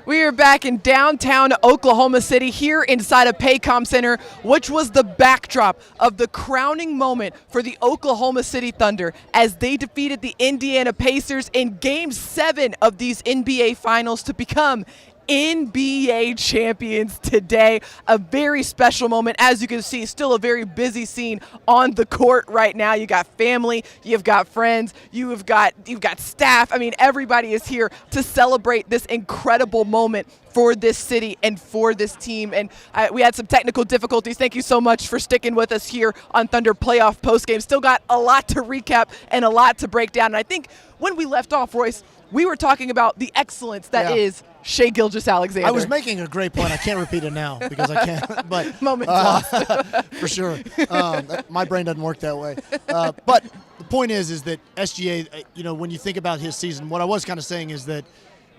We are back in downtown Oklahoma City here inside of Paycom Center, which was the backdrop of the crowning moment for the Oklahoma City Thunder as they defeated the Indiana Pacers in Game 7 of these NBA Finals to become NBA champions today. A very special moment. As you can see, still a very busy scene on the court right now. You got family, you've got friends, you've got staff. I mean, everybody is here to celebrate this incredible moment for this city and for this team. And we had some technical difficulties. Thank you so much for sticking with us here on Thunder Playoff Postgame. Still got a lot to recap and a lot to break down. And I think when we left off, Royce, we were talking about the excellence that is Shai Gilgeous-Alexander. I was making a great point. I can't repeat it now because I can't. But moment lost. For sure. My brain doesn't work that way. But the point is that SGA, when you think about his season, what I was kind of saying is that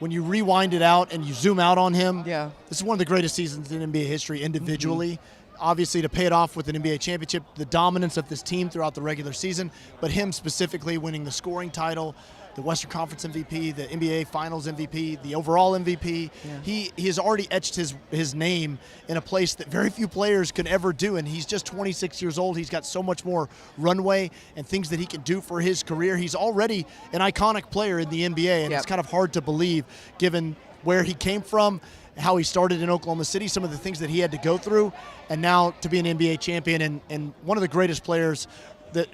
when you rewind it out and you zoom out on him, this is one of the greatest seasons in NBA history individually. Obviously, to pay it off with an NBA championship, the dominance of this team throughout the regular season, but him specifically winning the scoring title, the Western Conference MVP, the NBA Finals MVP, the overall MVP. He has already etched his name in a place that very few players can ever do, and he's just 26 years old. He's got so much more runway and things that he can do for his career. He's already an iconic player in the NBA, and it's kind of hard to believe given where he came from, how he started in Oklahoma City, some of the things that he had to go through, and now to be an NBA champion and one of the greatest players,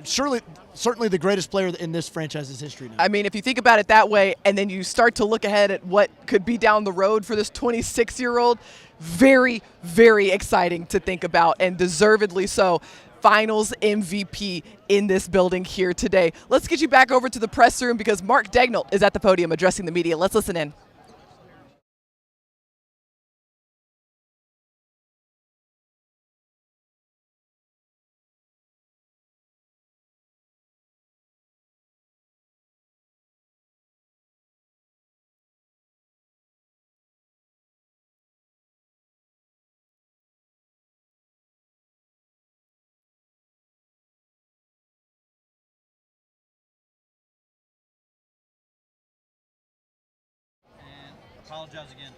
certainly the greatest player in this franchise's history now. I mean, if you think about it that way, and then you start to look ahead at what could be down the road for this 26-year-old, very, very exciting to think about, and deservedly so. Finals MVP in this building here today. Let's get you back over to the press room because Mark Daigneault is at the podium addressing the media. Let's listen in. Apologize again.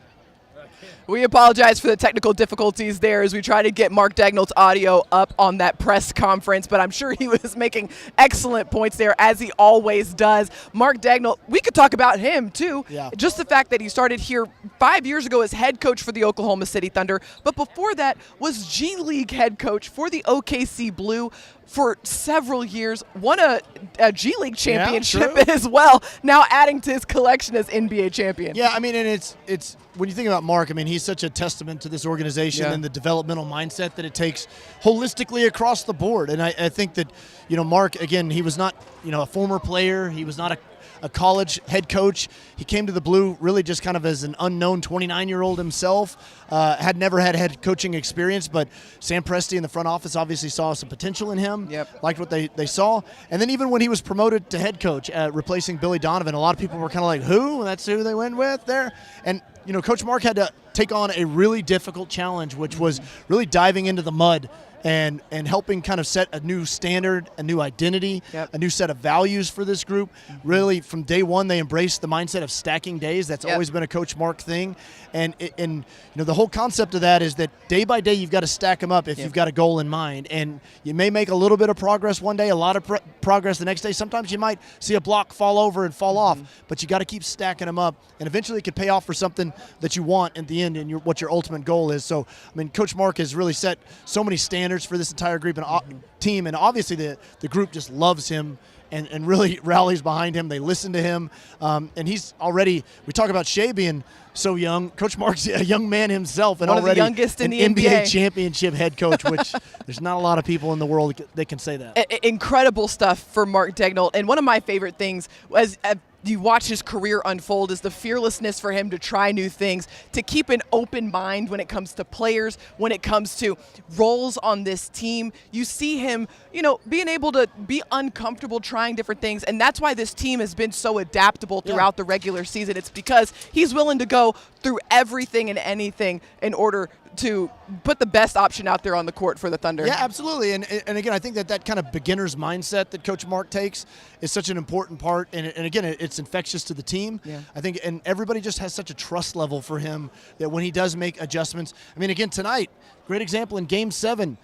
We apologize for the technical difficulties there as we try to get Mark Daigneault's audio up on that press conference, but I'm sure he was making excellent points there, as he always does. Mark Daigneault, we could talk about him too. Just the fact that he started here 5 years ago as head coach for the Oklahoma City Thunder, but before that was G League head coach for the OKC Blue for several years, won a G League championship as well, now adding to his collection as NBA champion. Yeah, I mean, and it's when you think about Mark, I mean, he's such a testament to this organization and the developmental mindset that it takes holistically across the board. And I think that, Mark, again, he was not, a former player. He was not a college head coach. He came to the Blue really just kind of as an unknown 29-year-old himself. Had never had head coaching experience, but Sam Presti in the front office obviously saw some potential in him, liked what they saw. And then even when he was promoted to head coach, replacing Billy Donovan, a lot of people were kind of like, who? That's who they went with there. And, Coach Mark had to take on a really difficult challenge, which was really diving into the mud and helping kind of set a new standard, a new identity, a new set of values for this group. Really, from day one, they embraced the mindset of stacking days. That's always been a Coach Mark thing. And the whole concept of that is that day by day, you've got to stack them up if you've got a goal in mind. And you may make a little bit of progress one day, a lot of progress the next day. Sometimes you might see a block fall over and fall off, but you got to keep stacking them up. And eventually it could pay off for something that you want at the end and what your ultimate goal is. So, I mean, Coach Mark has really set so many standards for this entire group and team, and obviously the group just loves him and really rallies behind him. They listen to him, and he's already, we talk about Shai being so young. Coach Mark's a young man himself and one already of the youngest in the NBA championship head coach, which there's not a lot of people in the world that can say that. Incredible stuff for Mark Daigneault, and one of my favorite things was you watch his career unfold is the fearlessness for him to try new things, to keep an open mind when it comes to players, when it comes to roles on this team. You see him, being able to be uncomfortable trying different things, and that's why this team has been so adaptable throughout the regular season. It's because he's willing to go through everything and anything in order to put the best option out there on the court for the Thunder. Yeah, absolutely. And again, I think that kind of beginner's mindset that Coach Mark takes is such an important part. And again, it's infectious to the team. Yeah. I think, and everybody just has such a trust level for him that when he does make adjustments. I mean, again, tonight, great example in Game 7.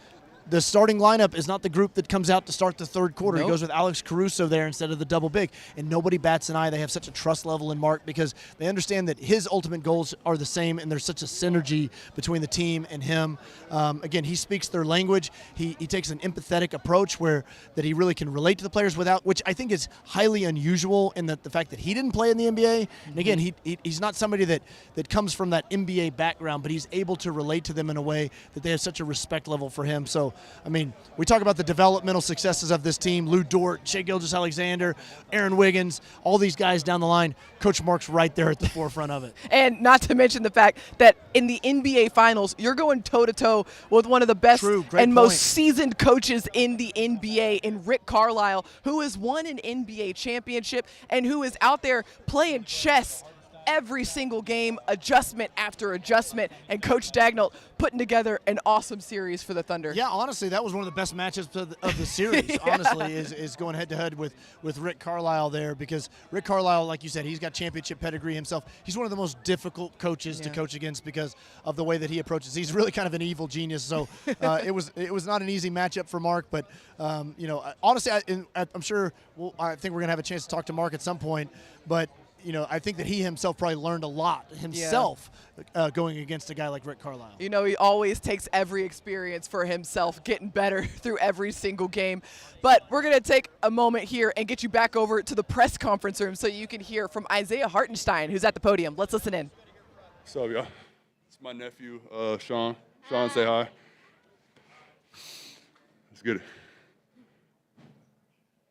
The starting lineup is not the group that comes out to start the third quarter. Nope. He goes with Alex Caruso there instead of the double big. And nobody bats an eye. They have such a trust level in Mark because they understand that his ultimate goals are the same, and there's such a synergy between the team and him. Again, he speaks their language. He takes an empathetic approach that he really can relate to the players without, which I think is highly unusual in the fact that he didn't play in the NBA. And again, he's not somebody that comes from that NBA background, but he's able to relate to them in a way that they have such a respect level for him. So, I mean, we talk about the developmental successes of this team, Lou Dort, Shai Gilgeous-Alexander, Aaron Wiggins, all these guys down the line. Coach Mark's right there at the forefront of it. And not to mention the fact that in the NBA Finals, you're going toe-to-toe with one of the best and most seasoned coaches in the NBA, in Rick Carlisle, who has won an NBA championship and who is out there playing chess every single game, adjustment after adjustment, and Coach Dagnall putting together an awesome series for the Thunder. Yeah, honestly, that was one of the best matchups of the series, yeah. honestly, is going head-to-head with Rick Carlisle there, because Rick Carlisle, like you said, he's got championship pedigree himself. He's one of the most difficult coaches to coach against because of the way that he approaches. He's really kind of an evil genius, so it was not an easy matchup for Mark, but, honestly, I'm sure I think we're going to have a chance to talk to Mark at some point, but I think that he himself probably learned a lot himself going against a guy like Rick Carlisle. He always takes every experience for himself, getting better through every single game. But we're going to take a moment here and get you back over to the press conference room so you can hear from Isaiah Hartenstein, who's at the podium. Let's listen in. What's up, y'all? It's my nephew, Sean. Sean, say hi. Let's get it.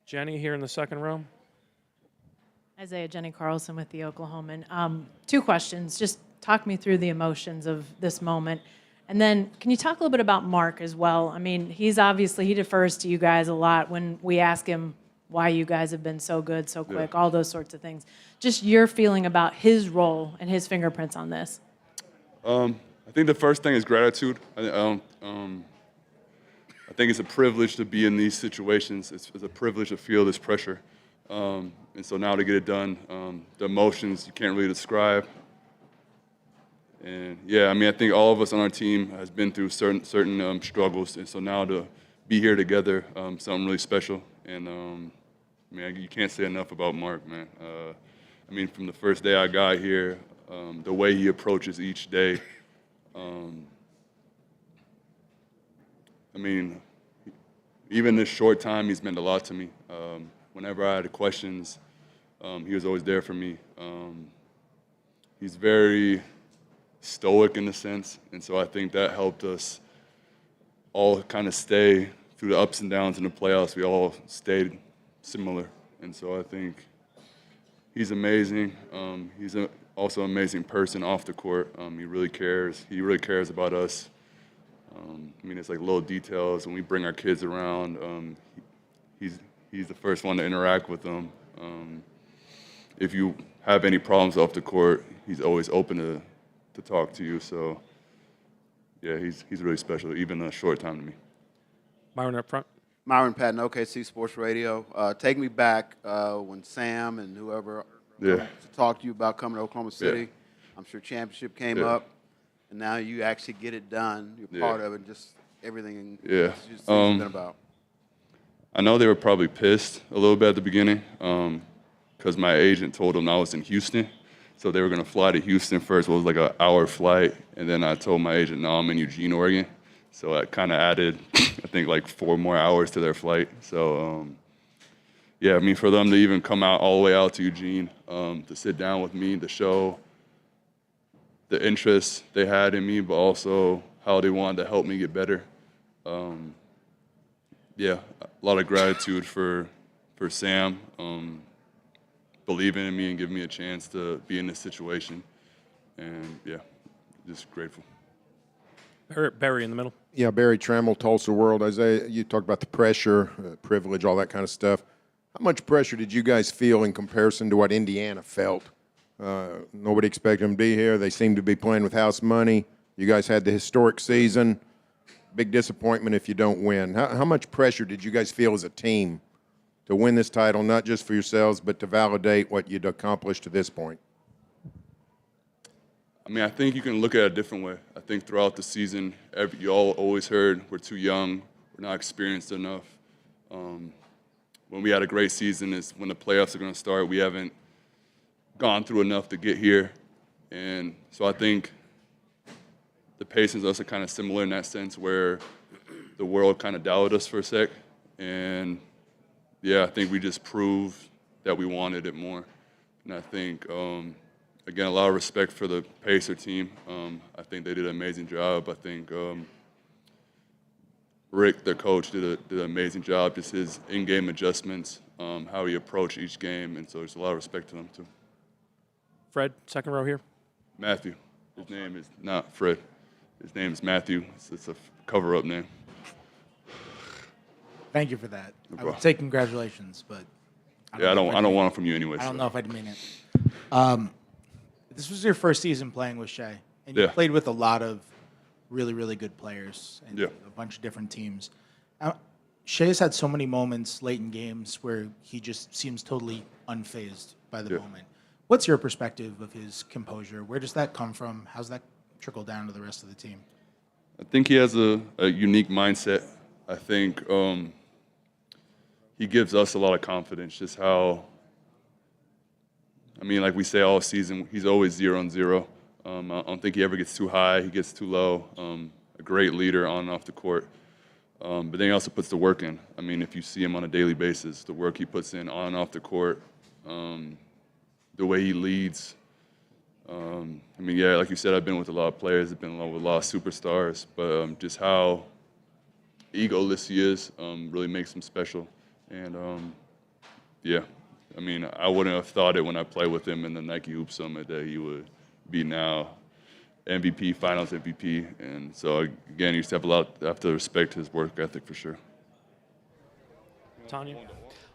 Jenny here in the second row. Isaiah, Jenny Carlson with the Oklahoman. 2 questions. Just talk me through the emotions of this moment. And then can you talk a little bit about Mark as well? I mean, he defers to you guys a lot when we ask him why you guys have been so good, so quick, all those sorts of things. Just your feeling about his role and his fingerprints on this. I think the first thing is gratitude. I think it's a privilege to be in these situations. It's a privilege to feel this pressure. And so now to get it done, the emotions you can't really describe. And yeah, I mean, I think all of us on our team has been through certain struggles, and so now to be here together, something really special. And man, you can't say enough about Mark, man. I mean, from the first day I got here, the way he approaches each day. I mean, even this short time, he's meant a lot to me. Whenever I had questions, he was always there for me. He's very stoic in a sense, and so I think that helped us all kind of stay through the ups and downs in the playoffs. We all stayed similar, and so I think he's amazing. He's also an amazing person off the court. He really cares. He really cares about us. I mean, it's like little details. When we bring our kids around, he's the first one to interact with them. If you have any problems off the court, he's always open to talk to you. So, yeah, he's really special, even a short time to me. Myron up front. Myron Patton, OKC Sports Radio. Take me back when Sam and whoever to talk to you about coming to Oklahoma City. Yeah. I'm sure championship came up, and now you actually get it done. You're part of it, just everything it's been about. I know they were probably pissed a little bit at the beginning because my agent told them I was in Houston. So they were going to fly to Houston first. It was like an hour flight. And then I told my agent, no, I'm in Eugene, Oregon. So I kind of added, I think, like 4 more hours to their flight. So, yeah, I mean, for them to even come out all the way out to Eugene to sit down with me, to show the interest they had in me, but also how they wanted to help me get better. Yeah, a lot of gratitude for Sam believing in me and giving me a chance to be in this situation. And, yeah, just grateful. Barry in the middle. Yeah, Barry Trammell, Tulsa World. Isaiah, you talked about the pressure, privilege, all that kind of stuff. How much pressure did you guys feel in comparison to what Indiana felt? Nobody expected them to be here. They seemed to be playing with house money. You guys had the historic season. Big disappointment if you don't win. How much pressure did you guys feel as a team to win this title, not just for yourselves, but to validate what you'd accomplished to this point? I mean, I think you can look at it a different way. I think throughout the season, you all always heard we're too young, we're not experienced enough. When we had a great season is when the playoffs are going to start. We haven't gone through enough to get here. And so I think the Pacers and us are kind of similar in that sense where the world kind of doubted us for a sec. And, yeah, I think we just proved that we wanted it more. And I think, again, a lot of respect for the Pacer team. I think they did an amazing job. I think Rick, their coach, did an amazing job. Just his in-game adjustments, how he approached each game. And so there's a lot of respect to them, too. Fred, second row here. Matthew. His name is not Fred. His name is Matthew. It's a cover-up name. Thank you for that. No I problem. would say congratulations, but I don't want it from you anyway. I don't know if I'd mean it. This was your first season playing with Shea, and you Yeah. played with a lot of really, really good players and Yeah. a bunch of different teams. Shea's had so many moments late in games where he just seems totally unfazed by the Yeah. moment. What's your perspective of his composure? Where does that come from? How's that trickle down to the rest of the team? I think he has a unique mindset. I think he gives us a lot of confidence, just how, I mean, like we say all season, he's always 0 on 0. I don't think he ever gets too high, he gets too low. A great leader on and off the court. But then he also puts the work in. I mean, if you see him on a daily basis, the work he puts in on and off the court, the way he leads. I mean, yeah, like you said, I've been with a lot of players, I've been with a lot of superstars, but just how egoless he is really makes him special. And yeah, I mean, I wouldn't have thought it when I played with him in the Nike Hoop Summit that he would be now MVP, Finals MVP. And so again, you have to respect his work ethic for sure. Tanya.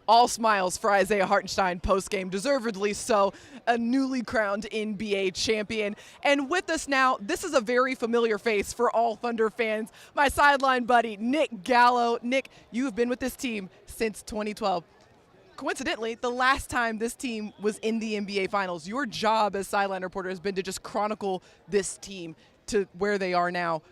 All smiles for Isaiah Hartenstein post-game, deservedly so, a newly crowned NBA champion. And with us now, this is a very familiar face for all Thunder fans, my sideline buddy, Nick Gallo. Nick, you have been with this team since 2012. Coincidentally, the last time this team was in the NBA Finals, your job as sideline reporter has been to just chronicle this team to where they are now.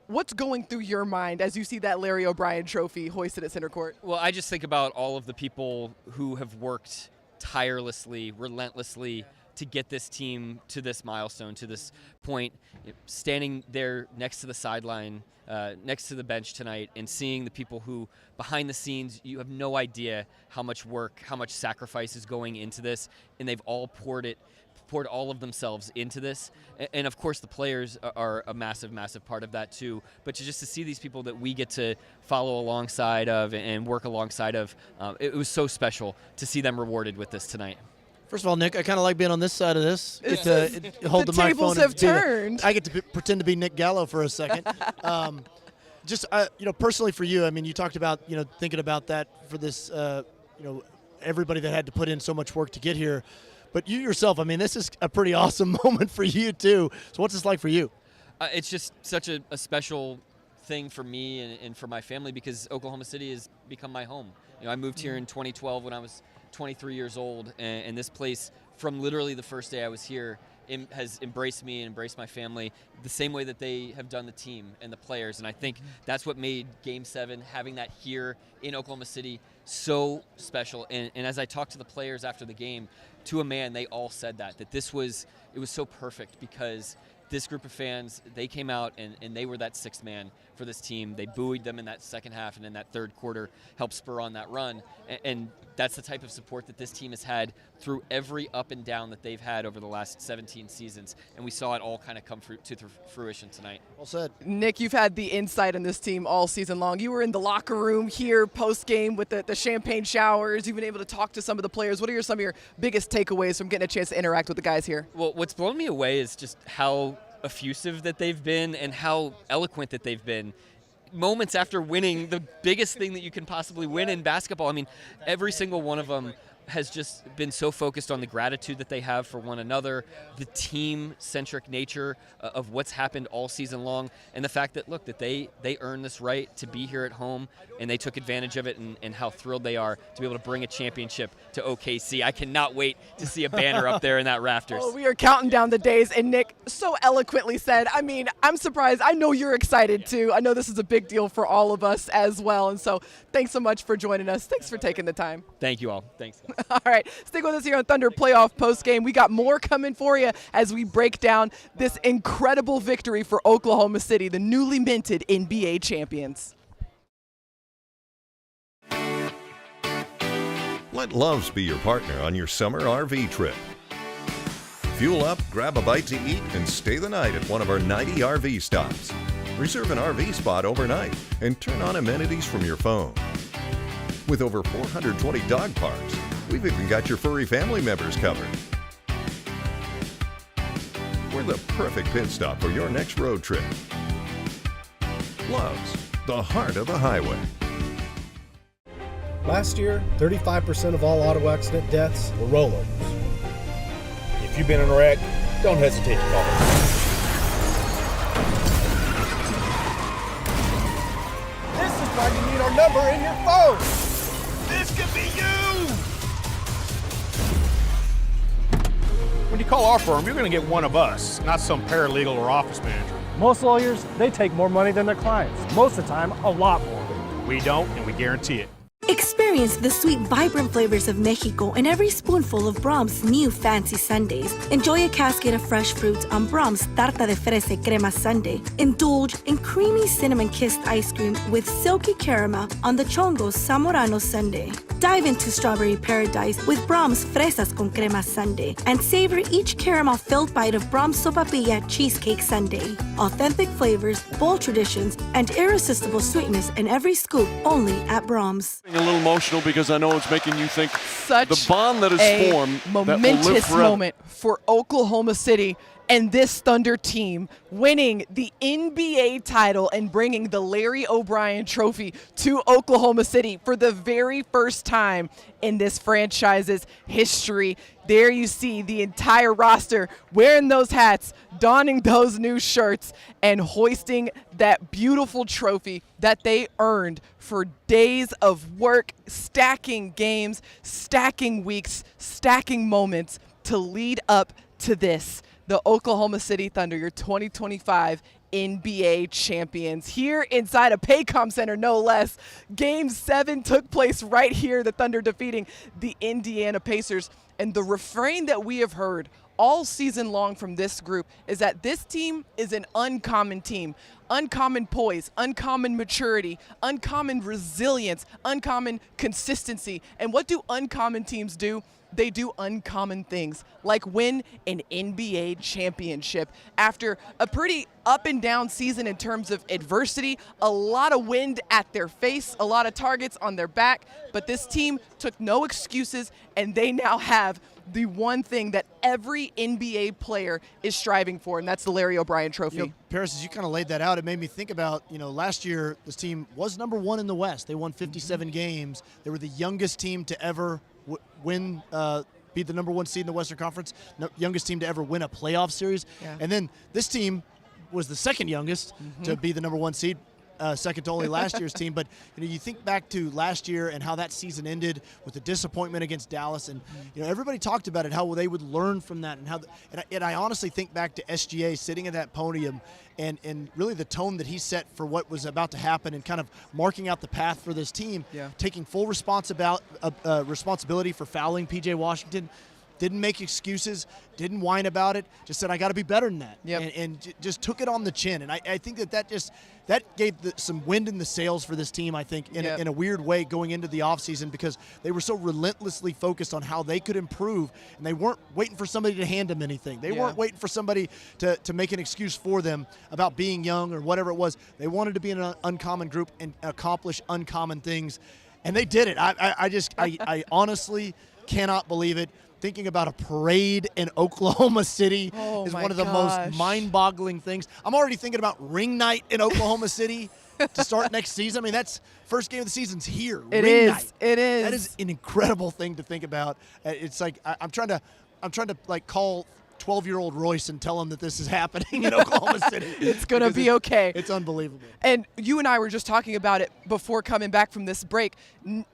What's going through your mind as you see that Larry O'Brien trophy hoisted at center court? Well, I just think about all of the people who have worked tirelessly, relentlessly to get this team to this milestone, to this point, standing there next to the sideline, next to the bench tonight, and seeing the people who, behind the scenes, you have no idea how much work, how much sacrifice is going into this, and they've all poured all of themselves into this. And of course the players are a massive, massive part of that too. But just to see these people that we get to follow alongside of and work alongside of, it was so special to see them rewarded with this tonight. First of all, Nick, I kind of like being on this side of this. Get to hold The the microphone. tables and have be the- turned. I get to pretend to be Nick Gallo for a second. Just personally for you, I mean, you talked about thinking about that for this, everybody that had to put in so much work to get here. But you yourself, I mean, this is a pretty awesome moment for you too. So what's this like for you? It's just such a special thing for me and for my family because Oklahoma City has become my home. I moved here in 2012 when I was 23 years old, and this place, from literally the first day I was here, has embraced me and embraced my family the same way that they have done the team and the players. And I think that's what made Game 7, having that here in Oklahoma City, so special. And as I talked to the players after the game, to a man, they all said that it was so perfect because this group of fans, they came out and they were that sixth man for this team. They buoyed them in that second half, and in that third quarter helped spur on that run. And that's the type of support that this team has had through every up and down that they've had over the last 17 seasons. And we saw it all kind of come to fruition tonight. Well said. Nick, you've had the insight in this team all season long. You were in the locker room here post-game with the champagne showers. You've been able to talk to some of the players. What are some of your biggest takeaways from getting a chance to interact with the guys here? Well, what's blown me away is just how effusive that they've been and how eloquent that they've been. Moments after winning the biggest thing that you can possibly win in basketball. I mean, every single one of them has just been so focused on the gratitude that they have for one another, the team-centric nature of what's happened all season long, and the fact that, look, that they earned this right to be here at home, and they took advantage of it, and how thrilled they are to be able to bring a championship to OKC. I cannot wait to see a banner up there in that rafters. Oh, we are counting down the days, and Nick so eloquently said, I mean, I'm surprised. I know you're excited, too. I know this is a big deal for all of us as well, and so thanks so much for joining us. Thanks for taking the time. Thank you all. Thanks. All right, stick with us here on Thunder Playoff Postgame. We got more coming for you as we break down this incredible victory for Oklahoma City, the newly minted NBA champions. Let Love's be your partner on your summer RV trip. Fuel up, grab a bite to eat, and stay the night at one of our 90 RV stops. Reserve an RV spot overnight and turn on amenities from your phone. With over 420 dog parks, we've even got your furry family members covered. We're the perfect pit stop for your next road trip. Love's, the heart of the highway. Last year, 35% of all auto accident deaths were rollovers. If you've been in a wreck, don't hesitate to call us. This is why you need our number in your phone. This could be you! When you call our firm, you're going to get one of us, not some paralegal or office manager. Most lawyers, they take more money than their clients. Most of the time, a lot more. We don't, and we guarantee it. Experience the sweet, vibrant flavors of Mexico in every spoonful of Brahms' new fancy sundaes. Enjoy a cascade of fresh fruits on Brahms' Tarta de Fresa y Crema Sundae. Indulge in creamy cinnamon-kissed ice cream with silky caramel on the Chongo's Zamorano Sundae. Dive into strawberry paradise with Brahms' Fresas con Crema Sundae and savor each caramel-filled bite of Brahms' Sopapilla Cheesecake Sundae. Authentic flavors, bold traditions, and irresistible sweetness in every scoop only at Brahms. A little emotional because I know it's making you think Such the bond that is formed momentous that will live forever. moment for Oklahoma City and this Thunder team winning the NBA title and bringing the Larry O'Brien trophy to Oklahoma City for the very first time in this franchise's history. There you see the entire roster wearing those hats, donning those new shirts, and hoisting that beautiful trophy that they earned for days of work, stacking games, stacking weeks, stacking moments to lead up to this. The Oklahoma City Thunder, your 2025 NBA champions, here inside a Paycom Center, no less. Game 7 took place right here, the Thunder defeating the Indiana Pacers. And the refrain that we have heard all season long from this group is that this team is an uncommon team. Uncommon poise, uncommon maturity, uncommon resilience, uncommon consistency. And what do uncommon teams do? They do uncommon things, like win an NBA championship. After a pretty up and down season in terms of adversity, a lot of wind at their face, a lot of targets on their back, but this team took no excuses, and they now have the one thing that every NBA player is striving for, and that's the Larry O'Brien trophy. You know, Paris, as you kind of laid that out, it made me think about, last year this team was number 1 in the West. They won 57 games. They were the youngest team to ever be the number 1 seed in the Western Conference, youngest team to ever win a playoff series. Yeah. And then this team was the second youngest to be the number 1 seed, second to only last year's team. But you think back to last year and how that season ended with the disappointment against Dallas, and everybody talked about it, how they would learn from that, and I honestly think back to SGA sitting at that podium and really the tone that he set for what was about to happen and kind of marking out the path for this team, taking full responsibility for fouling PJ Washington. Didn't make excuses, didn't whine about it, just said, I got to be better than that, and just took it on the chin. And I think that gave some wind in the sails for this team, I think, in a weird way going into the offseason, because they were so relentlessly focused on how they could improve, and they weren't waiting for somebody to hand them anything. They weren't waiting for somebody to make an excuse for them about being young or whatever it was. They wanted to be in an uncommon group and accomplish uncommon things, and they did it. I honestly cannot believe it. Thinking about a parade in Oklahoma City is one of the most mind-boggling things. I'm already thinking about ring night in Oklahoma City. to start next season. I mean, that's first game of the season's here. It Ring is. night. It is. That is an incredible thing to think about. It's like I'm trying to like call 12-year-old Royce and tell him that this is happening in Oklahoma City. It's going to be okay. It's unbelievable. And you and I were just talking about it before coming back from this break.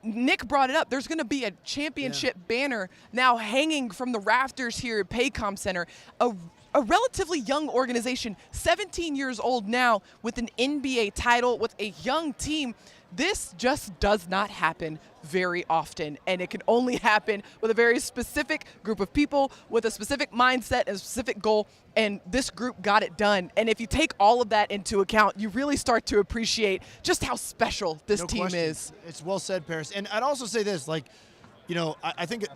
Nick brought it up. There's going to be a championship banner now hanging from the rafters here at Paycom Center. A relatively young organization, 17 years old now, with an NBA title, with a young team. This just does not happen very often, and it can only happen with a very specific group of people with a specific mindset and a specific goal, and this group got it done. And if you take all of that into account, you really start to appreciate just how special this team is. It's well said, Paris. And I'd also say this, like, you know, I think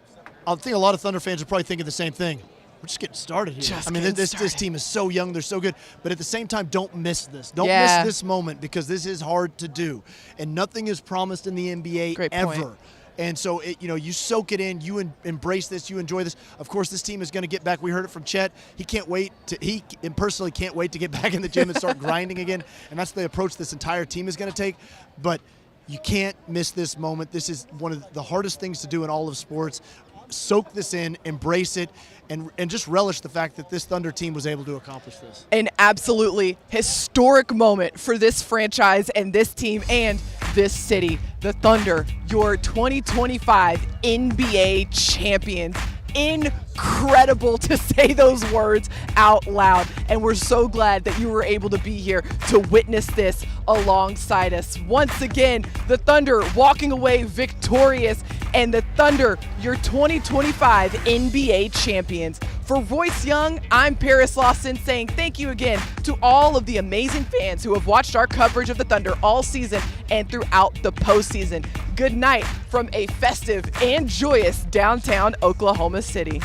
a lot of Thunder fans are probably thinking the same thing. We're just getting started here. This team is so young. They're so good. But at the same time, don't miss this. Don't miss this moment, because this is hard to do. And nothing is promised in the NBA ever. And so, you soak it in. You embrace this. You enjoy this. Of course, this team is going to get back. We heard it from Chet. He personally can't wait to get back in the gym and start grinding again. And that's the approach this entire team is going to take. But you can't miss this moment. This is one of the hardest things to do in all of sports. Soak this in, embrace it, and just relish the fact that this Thunder team was able to accomplish this. An absolutely historic moment for this franchise and this team and this city. The Thunder, your 2025 NBA champions. Incredible to say those words out loud, and we're so glad that you were able to be here to witness this alongside us. Once again, the Thunder walking away victorious, and the Thunder, your 2025 NBA champions. For Royce Young, I'm Paris Lawson saying thank you again to all of the amazing fans who have watched our coverage of the Thunder all season and throughout the postseason. Good night from a festive and joyous downtown Oklahoma City.